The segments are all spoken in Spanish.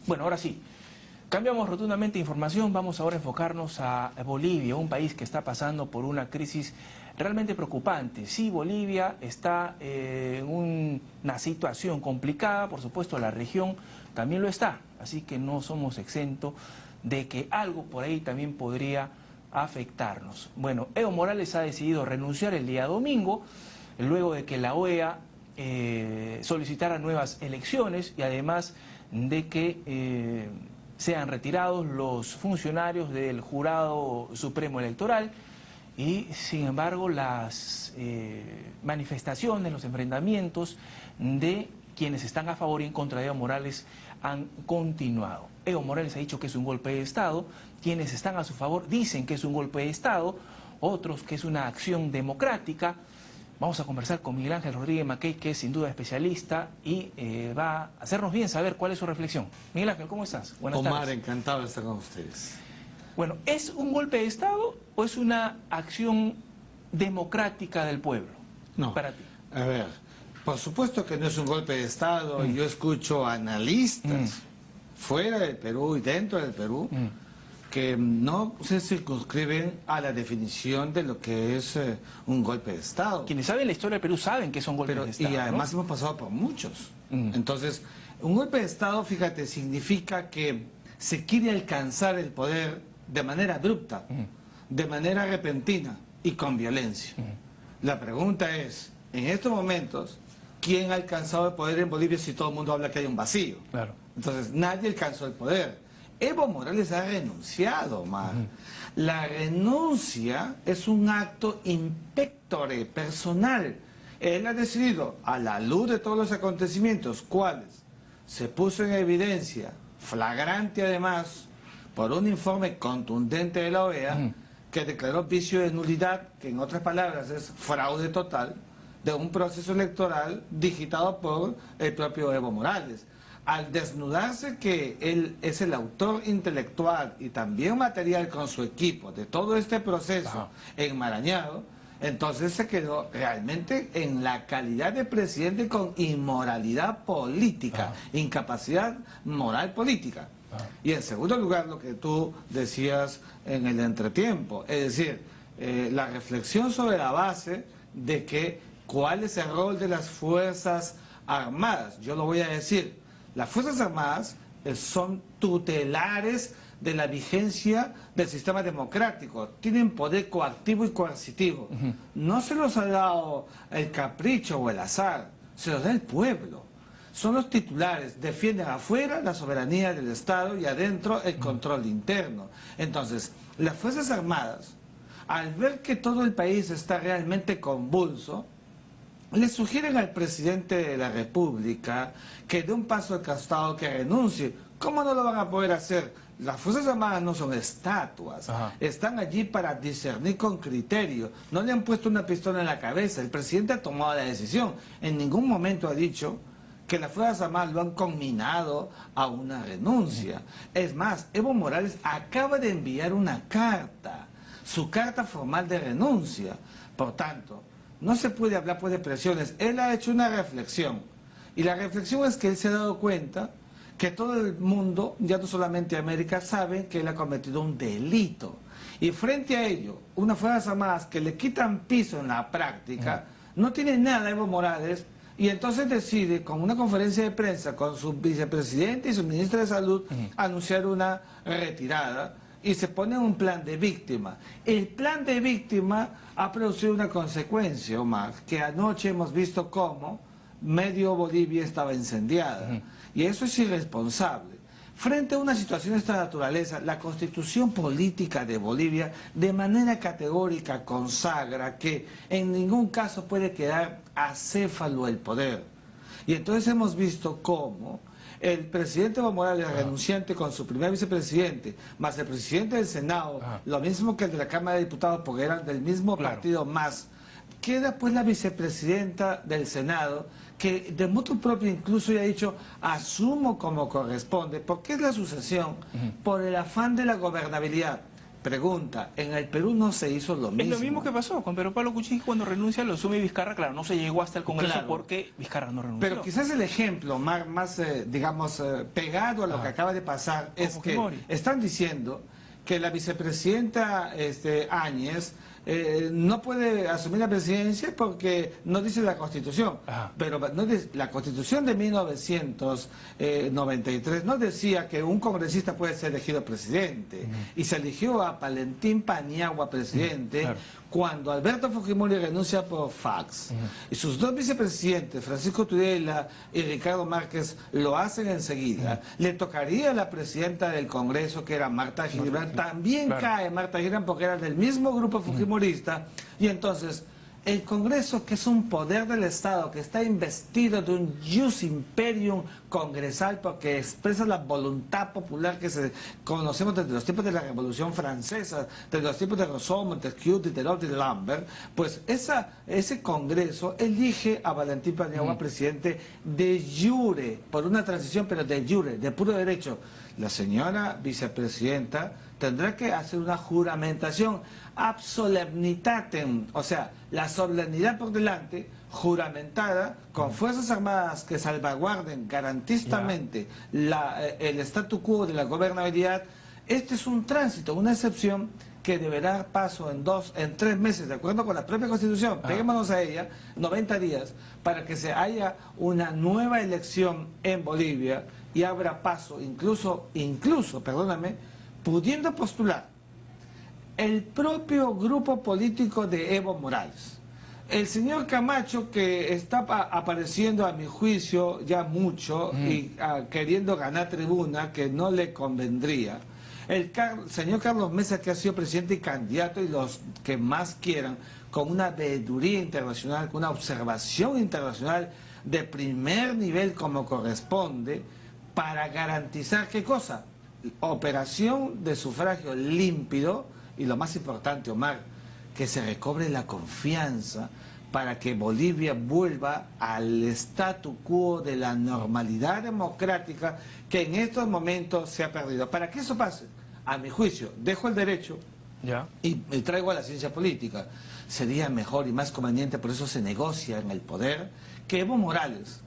Bueno, ahora sí, cambiamos rotundamente de información, vamos ahora a enfocarnos a Bolivia, un país que está pasando por una crisis realmente preocupante. Sí, Bolivia está en una situación complicada, por supuesto la región también lo está, así que no somos exentos de que algo por ahí también podría afectarnos. Bueno, Evo Morales ha decidido renunciar el día domingo, luego de que la OEA solicitara nuevas elecciones y además de que sean retirados los funcionarios del Jurado Supremo Electoral y, sin embargo, las manifestaciones, los enfrentamientos de quienes están a favor y en contra de Evo Morales han continuado. Evo Morales ha dicho que es un golpe de Estado, quienes están a su favor dicen que es un golpe de Estado, otros que es una acción democrática. Vamos a conversar con Miguel Ángel Rodríguez Mackey, que es sin duda especialista y va a hacernos bien saber cuál es su reflexión. Miguel Ángel, ¿cómo estás? Buenas tardes. Omar, encantado de estar con ustedes. Bueno, ¿es un golpe de Estado o es una acción democrática del pueblo? No, para ti. A ver, por supuesto que no es un golpe de Estado. Yo escucho analistas fuera del Perú y dentro del Perú que no se circunscriben a la definición de lo que es un golpe de Estado. Quienes saben la historia del Perú saben que son golpes de Estado, y además ¿no? hemos pasado por muchos. Entonces, un golpe de Estado, fíjate, significa que se quiere alcanzar el poder de manera abrupta, de manera repentina y con violencia. La pregunta es, en estos momentos, ¿quién ha alcanzado el poder en Bolivia si todo el mundo habla que hay un vacío? Claro. Entonces, nadie alcanzó el poder. Evo Morales ha renunciado, Omar. La renuncia es un acto impectore, personal. Él ha decidido, a la luz de todos los acontecimientos, cuales se puso en evidencia, flagrante además, por un informe contundente de la OEA, que declaró vicio de nulidad, que en otras palabras es fraude total, de un proceso electoral digitado por el propio Evo Morales. Al desnudarse que él es el autor intelectual y también material con su equipo de todo este proceso enmarañado, entonces se quedó realmente en la calidad de presidente con inmoralidad política, incapacidad moral política. Y en segundo lugar, lo que tú decías en el entretiempo, es decir, la reflexión sobre la base de que cuál es el rol de las Fuerzas Armadas. Yo lo voy a decir. Las Fuerzas Armadas son tutelares de la vigencia del sistema democrático, tienen poder coactivo y coercitivo. No se los ha dado el capricho o el azar, se los da el pueblo. Son los titulares, defienden afuera la soberanía del Estado y adentro el control interno. Entonces, las Fuerzas Armadas, al ver que todo el país está realmente convulso, le sugieren al presidente de la República que dé un paso al costado, que renuncie. ¿Cómo no lo van a poder hacer? Las Fuerzas Armadas no son estatuas, están allí para discernir con criterio. No le han puesto una pistola en la cabeza, el presidente ha tomado la decisión. En ningún momento ha dicho que las Fuerzas Armadas lo han conminado a una renuncia. Es más, Evo Morales acaba de enviar una carta, su carta formal de renuncia. Por tanto, no se puede hablar pues de presiones. Él ha hecho una reflexión. Y la reflexión es que él se ha dado cuenta que todo el mundo, ya no solamente América, sabe que él ha cometido un delito. Y frente a ello, unas Fuerzas Armadas que le quitan piso en la práctica, no tiene nada Evo Morales, y entonces decide, con una conferencia de prensa con su vicepresidente y su ministro de Salud, anunciar una retirada. Y se pone un plan de víctima. El plan de víctima ha producido una consecuencia, Omar, que anoche hemos visto cómo medio Bolivia estaba incendiada. Y eso es irresponsable. Frente a una situación de esta naturaleza, la Constitución política de Bolivia de manera categórica consagra que en ningún caso puede quedar acéfalo el poder. Y entonces hemos visto cómo el presidente Evo Morales, renunciante con su primer vicepresidente, más el presidente del Senado, lo mismo que el de la Cámara de Diputados, porque eran del mismo partido más, queda pues la vicepresidenta del Senado, que de motu propio incluso ya ha dicho, asumo como corresponde, porque es la sucesión, por el afán de la gobernabilidad. Pregunta, en el Perú no se hizo lo mismo. Es lo mismo que pasó con Pedro Pablo Kuczynski cuando renuncia, lo asume Vizcarra. Claro, no se llegó hasta el Congreso Claro. porque Vizcarra no renunció. Pero quizás el ejemplo más digamos, pegado a lo que acaba de pasar es que Fujimori. están diciendo que la vicepresidenta Áñez no puede asumir la presidencia porque no dice la Constitución. Ajá. Pero no la Constitución de 1993 no decía que un congresista puede ser elegido presidente. Y se eligió a Valentín Paniagua presidente Claro. cuando Alberto Fujimori renuncia por fax. Y sus dos vicepresidentes, Francisco Tudela y Ricardo Márquez, lo hacen enseguida. Le tocaría a la presidenta del Congreso, que era Marta Gilbert, también Claro. cae Marta Gilbert porque era del mismo grupo fujimorista. Y entonces, el Congreso, que es un poder del Estado, que está investido de un jus imperium congresal porque expresa la voluntad popular que conocemos desde los tiempos de la Revolución Francesa, desde los tiempos de Rousseau, Montesquieu, Diderot y Lambert, pues ese Congreso elige a Valentín Paniagua presidente de jure, por una transición, pero de jure, de puro derecho. La señora vicepresidenta tendrá que hacer una juramentación ab solemnitatem, o sea, la solemnidad por delante, juramentada, con Fuerzas Armadas que salvaguarden garantistamente el statu quo de la gobernabilidad. Este es un tránsito, una excepción que deberá dar paso en 3 meses, de acuerdo con la propia Constitución, peguémonos a ella, 90 días, para que se haya una nueva elección en Bolivia y abra paso, incluso, perdóname, pudiendo postular el propio grupo político de Evo Morales. El señor Camacho, que está apareciendo a mi juicio ya mucho y queriendo ganar tribuna, que no le convendría. El señor Carlos Mesa, que ha sido presidente y candidato, y los que más quieran, con una veeduría internacional, con una observación internacional de primer nivel como corresponde, para garantizar ¿qué cosa? Operación de sufragio límpido y lo más importante, Omar, que se recobre la confianza para que Bolivia vuelva al statu quo de la normalidad democrática que en estos momentos se ha perdido. Para que eso pase, a mi juicio, dejo el derecho y traigo a la ciencia política. Sería mejor y más conveniente, por eso se negocia en el poder, que Evo Morales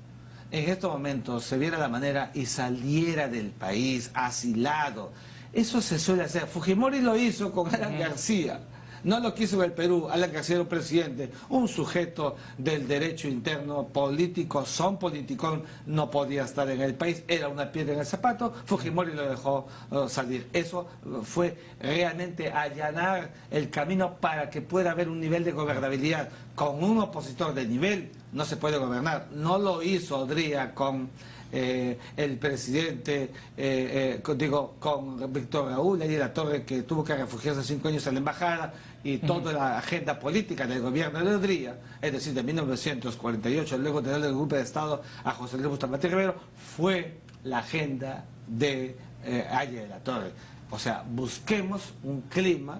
en estos momentos se viera la manera y saliera del país asilado. Eso se suele hacer. Fujimori lo hizo con Alan García. No lo quiso en el Perú. Alan García era un presidente, un sujeto del derecho interno político, son politicón, no podía estar en el país, era una piedra en el zapato. Fujimori lo dejó salir. Eso fue realmente allanar el camino para que pueda haber un nivel de gobernabilidad. Con un opositor de nivel no se puede gobernar. No lo hizo Odría con el presidente, con Víctor Raúl, y la Torre, que tuvo que refugiarse 5 años en la embajada, y toda la agenda política del gobierno de Odría, es decir, de 1948, luego de darle el golpe de Estado a José Luis Bustamante Rivero, fue la agenda de Haya de la Torre. O sea, busquemos un clima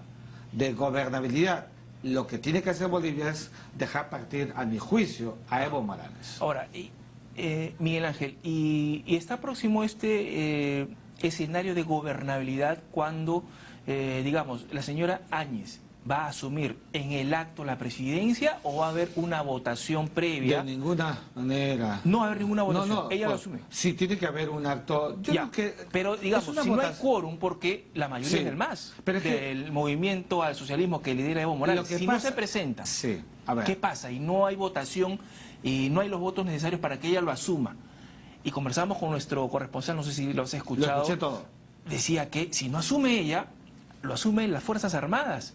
de gobernabilidad. Lo que tiene que hacer Bolivia es dejar partir, a mi juicio, a Evo Morales. Ahora, Miguel Ángel, y está próximo este escenario de gobernabilidad cuando, digamos, la señora Áñez va a asumir en el acto la presidencia, o va a haber una votación previa? De ninguna manera. No va a haber ninguna votación, No, ella lo pues, asume. Sí, tiene que haber un acto. Yo creo que pero digamos, es una si no hay votación. quórum, porque la mayoría es del MAS, pero es que del movimiento al socialismo que lidera Evo Morales, lo que si pasa, no se presenta, sí, a ver. ¿qué pasa? Y no hay votación y no hay los votos necesarios para que ella lo asuma. Y conversamos con nuestro corresponsal, no sé si lo has escuchado. Lo escuché todo. Decía que si no asume ella, lo asumen las Fuerzas Armadas.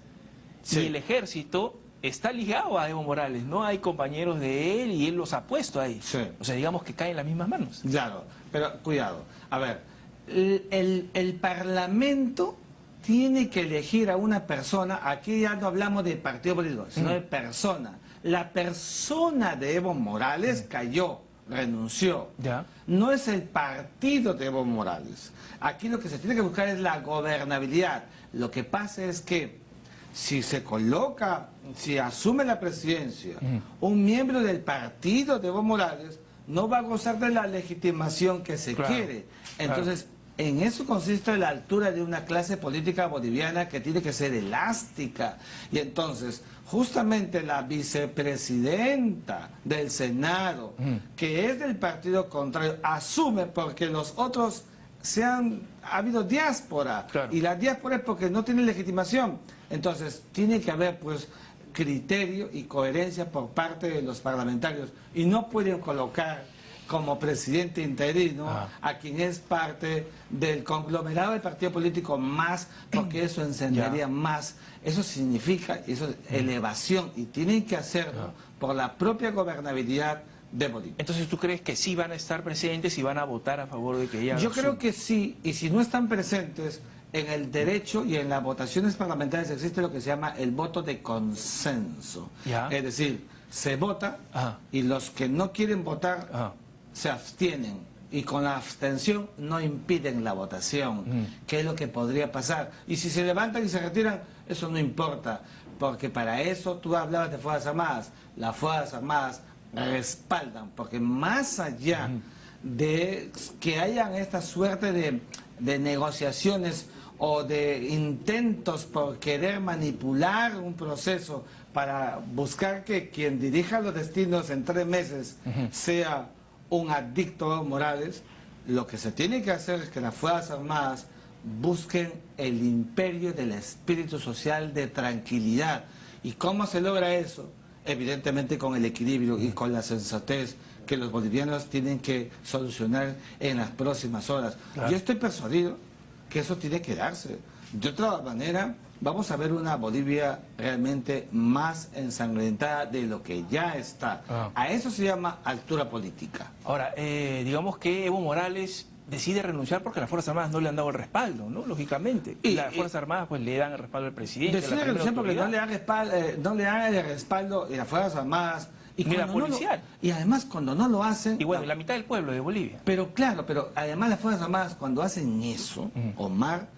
Sí. Y el ejército está ligado a Evo Morales, no hay compañeros de él y él los ha puesto ahí. Sí. O sea, digamos que caen en las mismas manos. Claro, pero cuidado. A ver, el Parlamento tiene que elegir a una persona. Aquí ya no hablamos de partido político, sino de persona. La persona de Evo Morales cayó, renunció. Ya. No es el partido de Evo Morales. Aquí lo que se tiene que buscar es la gobernabilidad. Lo que pasa es que si se coloca, si asume la presidencia un miembro del partido de Evo Morales, no va a gozar de la legitimación que se quiere. Entonces, En eso consiste la altura de una clase política boliviana que tiene que ser elástica. Y entonces, justamente la vicepresidenta del Senado, que es del partido contrario, asume porque los otros ha habido diáspora. Claro. Y la diáspora es porque no tiene legitimación. Entonces, tiene que haber, pues, criterio y coherencia por parte de los parlamentarios. Y no pueden colocar como presidente interino a quien es parte del conglomerado del partido político más, porque eso encendería más. Eso significa, eso es elevación, y tienen que hacerlo por la propia gobernabilidad de Bolivia. Entonces, ¿tú crees que sí van a estar presentes y van a votar a favor de que ella Yo lo creo asuma? que sí, y si no están presentes, en el derecho y en las votaciones parlamentarias existe lo que se llama el voto de consenso. Ya. Es decir, se vota y los que no quieren votar se abstienen, y con la abstención no impiden la votación, que es lo que podría pasar. Y si se levantan y se retiran, eso no importa, porque para eso tú hablabas de Fuerzas Armadas. Las Fuerzas Armadas respaldan, porque más allá de que hayan esta suerte de negociaciones o de intentos por querer manipular un proceso para buscar que quien dirija los destinos en 3 meses sea un adicto a Evo Morales, lo que se tiene que hacer es que las Fuerzas Armadas busquen el imperio del espíritu social de tranquilidad. ¿Y cómo se logra eso? Evidentemente con el equilibrio y con la sensatez que los bolivianos tienen que solucionar en las próximas horas. Claro. Yo estoy persuadido que eso tiene que darse. De otra manera, vamos a ver una Bolivia realmente más ensangrentada de lo que ya está. A eso se llama altura política. Ahora, digamos que Evo Morales decide renunciar porque las Fuerzas Armadas no le han dado el respaldo, ¿no? Lógicamente. Y las Fuerzas Armadas pues le dan el respaldo al presidente. Decide renunciar porque no le dan el respaldo de las Fuerzas Armadas. Y la policial. Y además cuando no lo hacen... Y bueno, la mitad del pueblo de Bolivia. Pero claro, pero además las Fuerzas Armadas cuando hacen eso, Omar,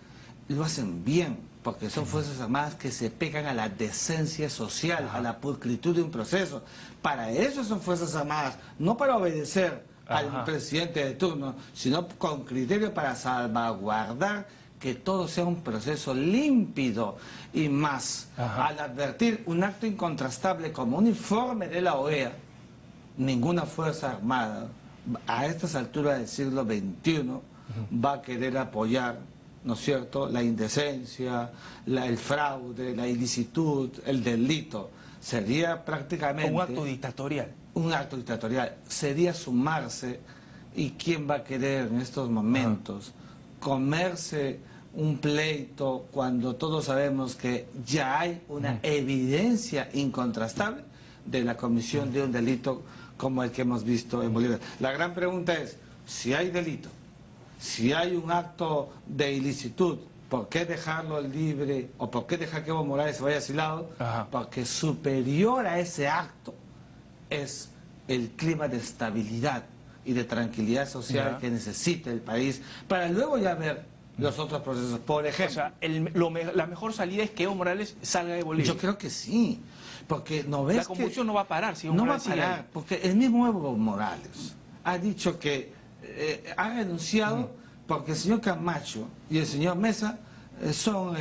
lo hacen bien, porque son Fuerzas Armadas que se pegan a la decencia social, a la pulcritud de un proceso. Para eso son Fuerzas Armadas, no para obedecer al presidente de turno, sino con criterio para salvaguardar que todo sea un proceso límpido. Y más, al advertir un acto incontrastable como un informe de la OEA, ninguna Fuerza Armada a estas alturas del siglo XXI va a querer apoyar, ¿no es cierto?, la indecencia, el fraude, la ilicitud, el delito. Sería prácticamente... un acto dictatorial. Un acto dictatorial. Sería sumarse, y ¿quién va a querer en estos momentos comerse un pleito cuando todos sabemos que ya hay una evidencia incontrastable de la comisión de un delito como el que hemos visto en Bolivia? La gran pregunta es, si hay delito, si hay un acto de ilicitud, ¿por qué dejarlo libre o por qué dejar que Evo Morales se vaya asilado? Porque superior a ese acto es el clima de estabilidad y de tranquilidad social que necesita el país para luego ya ver los otros procesos. Por ejemplo, o sea, la mejor salida es que Evo Morales salga de Bolivia. yo creo que sí, porque no ves la convulsión no va a parar si Evo no va a Morales sigue parar, ahí. porque el mismo Evo Morales ha dicho que ha renunciado porque el señor Camacho y el señor Mesa son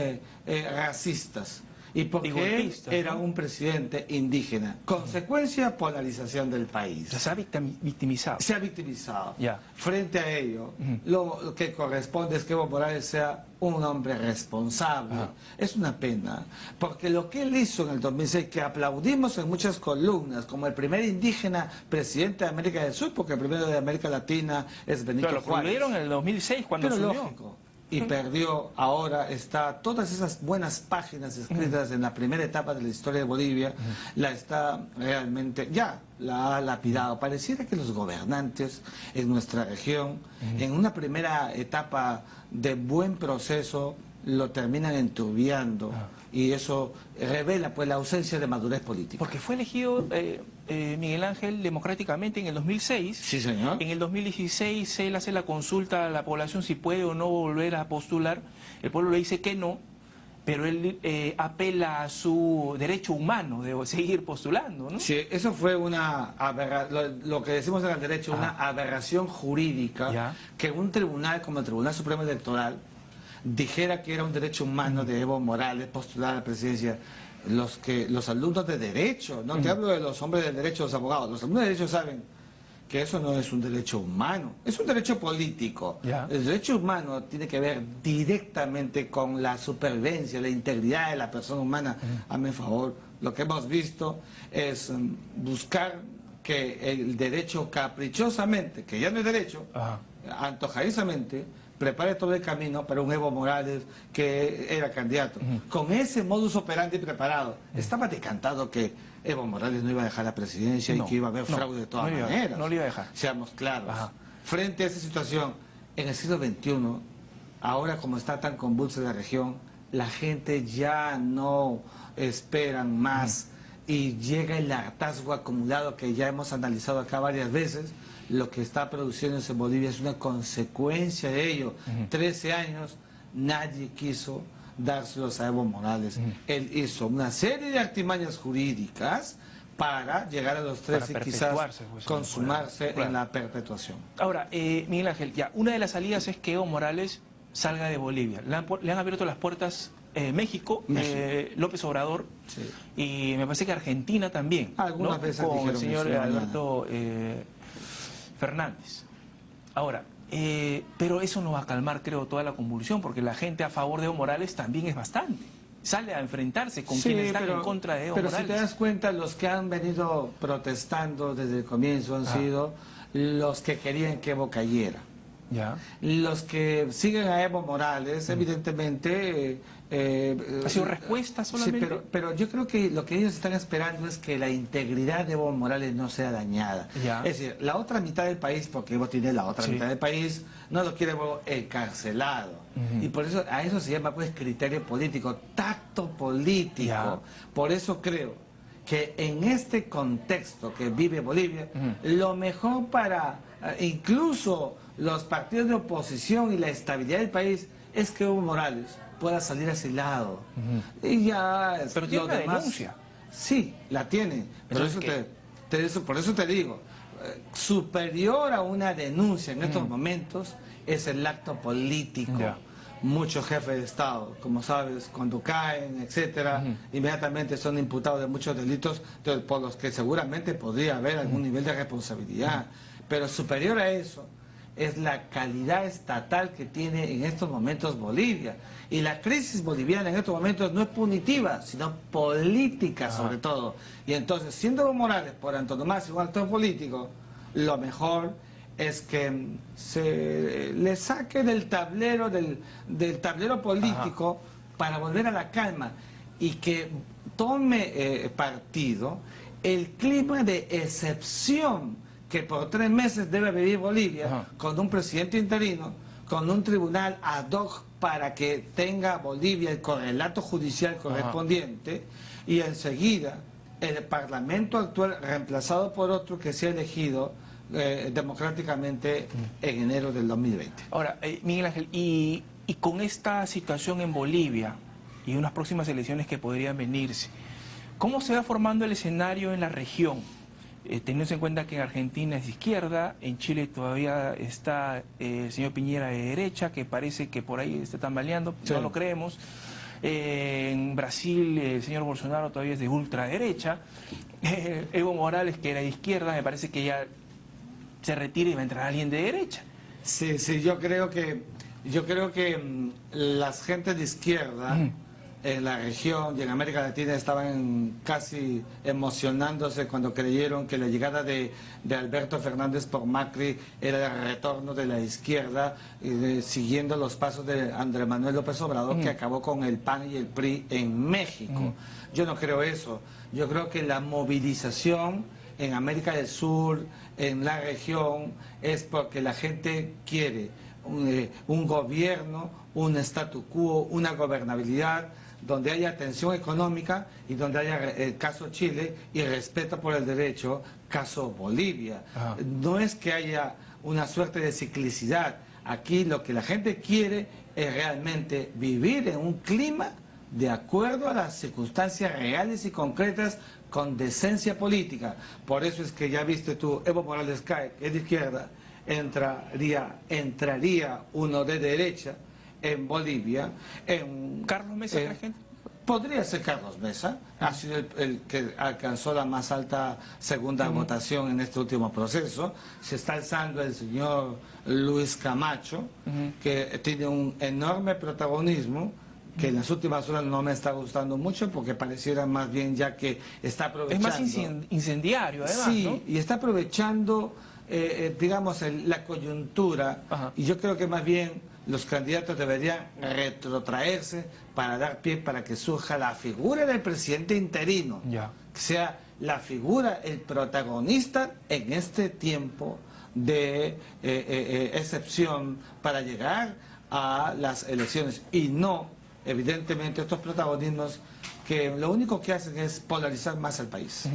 racistas y porque él era un presidente indígena. Consecuencia, polarización del país. O sea, se ha victimizado. Se ha victimizado. Frente a ello, lo que corresponde es que Evo Morales sea un hombre responsable. Es una pena, porque lo que él hizo en el 2006, que aplaudimos en muchas columnas, como el primer indígena presidente de América del Sur, porque el primero de América Latina es Benito Juárez. Lo aplaudieron en el 2006 cuando Pero asumió. lógico. Y perdió, ahora está, todas esas buenas páginas escritas en la primera etapa de la historia de Bolivia, la está realmente, ya la ha lapidado. Pareciera que los gobernantes en nuestra región, en una primera etapa de buen proceso, lo terminan enturbiando, y eso revela pues la ausencia de madurez política. Porque fue elegido Miguel Ángel democráticamente en el 2006. Sí, señor. En el 2016 él hace la consulta a la población si puede o no volver a postular. El pueblo le dice que no. pero él apela a su derecho humano de seguir postulando, ¿no? Sí, eso fue lo que decimos en el derecho, una aberración jurídica, Ya. que un tribunal como el Tribunal Supremo Electoral dijera que era un derecho humano de Evo Morales postular a la presidencia. Los alumnos de derecho, no te hablo de los hombres de derecho, los abogados, los alumnos de derecho saben que eso no es un derecho humano, es un derecho político. Ya. El derecho humano tiene que ver directamente con la supervivencia, la integridad de la persona humana. Hazme favor, lo que hemos visto es buscar que el derecho caprichosamente, que ya no es derecho, antojadizamente, prepare todo el camino para un Evo Morales que era candidato. Con ese modus operandi preparado, estaba decantado que Evo Morales no iba a dejar la presidencia y que iba a haber fraude de todas maneras. No lo iba a dejar. Seamos claros. Frente a esa situación, en el siglo XXI, ahora como está tan convulsa la región, la gente ya no esperan más y llega el hartazgo acumulado que ya hemos analizado acá varias veces. Lo que está produciéndose en Bolivia es una consecuencia de ello. 13 años, nadie quiso dárselos a Evo Morales. Él hizo una serie de artimañas jurídicas para llegar a los 13 y quizás pues, consumarse en la perpetuación. Ahora, Miguel Ángel, ya, una de las salidas es que Evo Morales salga de Bolivia. Le han abierto las puertas México, López Obrador, y me parece que Argentina también. Algunas veces con dijeron el señor eso, Alberto Fernández. Ahora, pero eso no va a calmar, creo, toda la convulsión, porque la gente a favor de Evo Morales también es bastante. Sale a enfrentarse con quienes están en contra de Evo Morales. Pero si te das cuenta, los que han venido protestando desde el comienzo han sido los que querían que Evo cayera. Ya. Los que siguen a Evo Morales, evidentemente... ¿Ha sido respuesta solamente? Sí, pero yo creo que lo que ellos están esperando es que la integridad de Evo Morales no sea dañada. Ya. Es decir, la otra mitad del país, porque Evo tiene la otra mitad del país, no lo quiere Evo encarcelado. Y por eso, a eso se llama pues criterio político, tacto político. Ya. Por eso creo que en este contexto que vive Bolivia, lo mejor para incluso los partidos de oposición y la estabilidad del país es que Evo Morales pueda salir asilado. Y ya... Pero tiene una denuncia. Sí, la tiene. Por eso te digo, superior a una denuncia en estos momentos es el acto político. Ya. Muchos jefes de Estado, como sabes, cuando caen, etcétera, inmediatamente son imputados de muchos delitos por los que seguramente podría haber algún nivel de responsabilidad. Pero superior a eso es la calidad estatal que tiene en estos momentos Bolivia. Y la crisis boliviana en estos momentos no es punitiva, sino política sobre todo. Y entonces, siendo Evo Morales por antonomasia un actor político, lo mejor es que se le saque del tablero, del tablero político para volver a la calma y que tome partido el clima de excepción que por 3 meses debe vivir Bolivia, con un presidente interino, con un tribunal ad hoc para que tenga Bolivia el correlato judicial correspondiente, y enseguida el Parlamento actual reemplazado por otro que sea elegido democráticamente en enero del 2020. Ahora, Miguel Ángel, y con esta situación en Bolivia y unas próximas elecciones que podrían venirse, ¿cómo se va formando el escenario en la región? Teniendo en cuenta que en Argentina es de izquierda, en Chile todavía está el señor Piñera de derecha, que parece que por ahí está tambaleando, no lo creemos. En Brasil el señor Bolsonaro todavía es de ultraderecha. Evo Morales, que era de izquierda, me parece que ya se retira y va a entrar alguien de derecha. Sí, yo creo que las gentes de izquierda en la región y en América Latina estaban casi emocionándose cuando creyeron que la llegada de Alberto Fernández por Macri era el retorno de la izquierda, siguiendo los pasos de Andrés Manuel López Obrador, que acabó con el PAN y el PRI en México. Yo no creo eso. Yo creo que la movilización en América del Sur, en la región, es porque la gente quiere un gobierno, un statu quo, una gobernabilidad donde haya atención económica y donde haya el caso Chile y respeto por el derecho, caso Bolivia. No es que haya una suerte de ciclicidad. Aquí lo que la gente quiere es realmente vivir en un clima de acuerdo a las circunstancias reales y concretas con decencia política. Por eso es que ya viste tú, Evo Morales cae, es de izquierda, entraría uno de derecha en Bolivia. ¿Carlos Mesa, crees que? Podría ser Carlos Mesa, ha sido el que alcanzó la más alta segunda votación en este último proceso. Se está alzando el señor Luis Camacho, que tiene un enorme protagonismo, que en las últimas horas no me está gustando mucho porque pareciera más bien ya que está aprovechando... Es más incendiario, además, sí, ¿no? Y está aprovechando, digamos, la coyuntura. Y yo creo que más bien los candidatos deberían retrotraerse para dar pie para que surja la figura del presidente interino, que sea la figura, el protagonista en este tiempo de excepción para llegar a las elecciones, y no, evidentemente, estos protagonismos que lo único que hacen es polarizar más al país.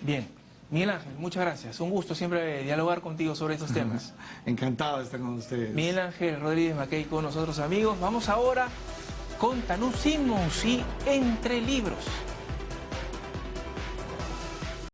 Bien. Miguel Ángel, muchas gracias. Un gusto siempre dialogar contigo sobre estos temas. Encantado de estar con ustedes. Miguel Ángel Rodríguez Mackey con nosotros, amigos. Vamos ahora con Tanú Simmons y Entre Libros.